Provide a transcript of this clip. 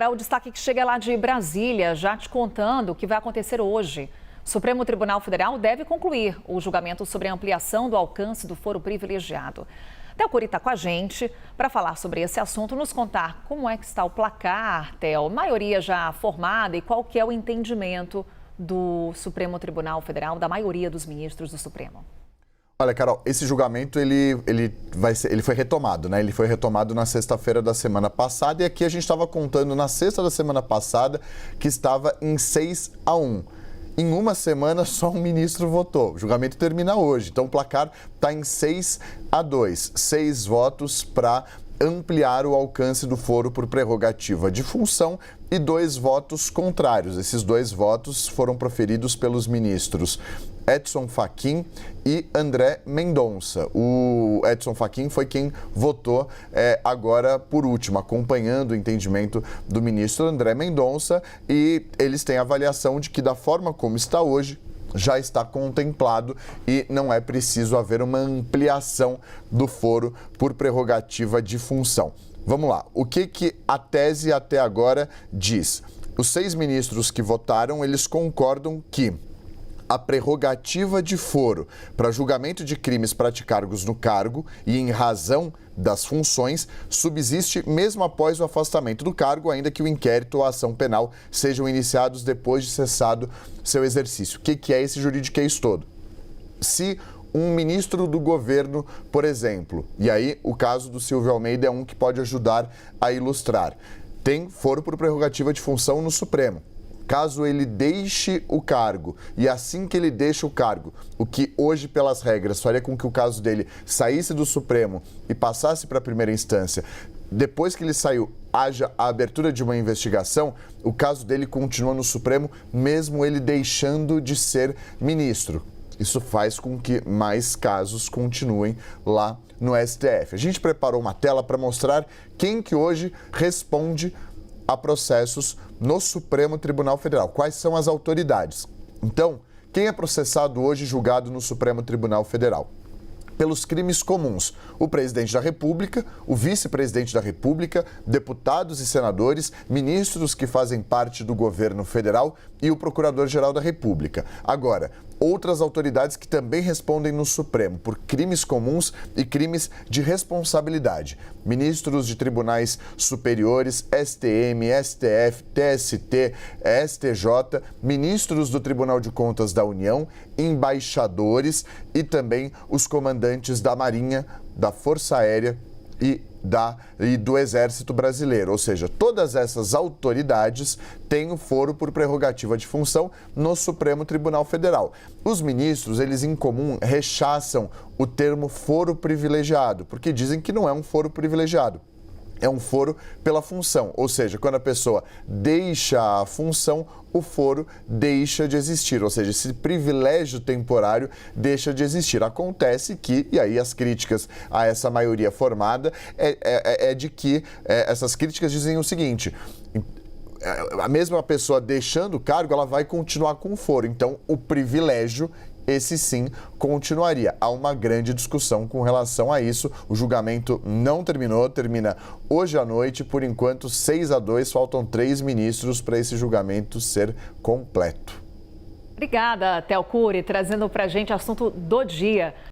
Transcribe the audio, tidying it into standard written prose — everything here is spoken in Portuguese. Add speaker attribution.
Speaker 1: Para o destaque que chega lá de Brasília, já te contando o que vai acontecer hoje. O Supremo Tribunal Federal deve concluir o julgamento sobre a ampliação do alcance do foro privilegiado. Theo Curi está com a gente para falar sobre esse assunto, nos contar como é que está o placar, Theo, maioria já formada e qual que é o entendimento do Supremo Tribunal Federal, da maioria dos ministros do Supremo.
Speaker 2: Olha, Carol, esse julgamento ele foi retomado, né? Ele foi retomado na sexta-feira da semana passada e aqui a gente estava contando na sexta da semana passada que estava em 6-1. Em uma semana, só um ministro votou. O julgamento termina hoje, então o placar está em 6-2. 6 votos para ampliar o alcance do foro por prerrogativa de função e 2 votos contrários. Esses 2 votos foram proferidos pelos ministros Edson Fachin e André Mendonça. O Edson Fachin foi quem votou agora por último, acompanhando o entendimento do ministro André Mendonça, e eles têm a avaliação de que da forma como está hoje, já está contemplado e não é preciso haver uma ampliação do foro por prerrogativa de função. Vamos lá, o que a tese até agora diz? Os 6 ministros que votaram, eles concordam que a prerrogativa de foro para julgamento de crimes praticados no cargo e em razão das funções subsiste mesmo após o afastamento do cargo, ainda que o inquérito ou a ação penal sejam iniciados depois de cessado seu exercício. O que é esse juridiquês todo? Se um ministro do governo, por exemplo, e aí o caso do Silvio Almeida é um que pode ajudar a ilustrar, tem foro por prerrogativa de função no Supremo. Caso ele deixe o cargo e assim que ele deixa o cargo, o que hoje pelas regras faria com que o caso dele saísse do Supremo e passasse para a primeira instância, depois que ele saiu, haja a abertura de uma investigação, o caso dele continua no Supremo, mesmo ele deixando de ser ministro. Isso faz com que mais casos continuem lá no STF. A gente preparou uma tela para mostrar quem que hoje responde a processos no Supremo Tribunal Federal. Quais são as autoridades? Então, quem é processado hoje e julgado no Supremo Tribunal Federal? Pelos crimes comuns, o presidente da República, o vice-presidente da República, deputados e senadores, ministros que fazem parte do governo federal e o procurador-geral da República. Agora, outras autoridades que também respondem no Supremo por crimes comuns e crimes de responsabilidade. Ministros de tribunais superiores, STM, STF, TST, STJ, ministros do Tribunal de Contas da União, embaixadores e também os comandantes da Marinha, da Força Aérea e do Exército Brasileiro, ou seja, todas essas autoridades têm o foro por prerrogativa de função no Supremo Tribunal Federal. Os ministros, eles em comum rechaçam o termo foro privilegiado, porque dizem que não é um foro privilegiado. É um foro pela função, ou seja, quando a pessoa deixa a função, o foro deixa de existir, ou seja, esse privilégio temporário deixa de existir. Acontece que, e aí as críticas a essa maioria formada é de que essas críticas dizem o seguinte: a mesma pessoa deixando o cargo, ela vai continuar com o foro, então o privilégio, esse sim, continuaria. Há uma grande discussão com relação a isso. O julgamento não terminou, termina hoje à noite. Por enquanto, 6-2, faltam 3 ministros para esse julgamento ser completo.
Speaker 1: Obrigada, Theo Curi, trazendo para a gente assunto do dia.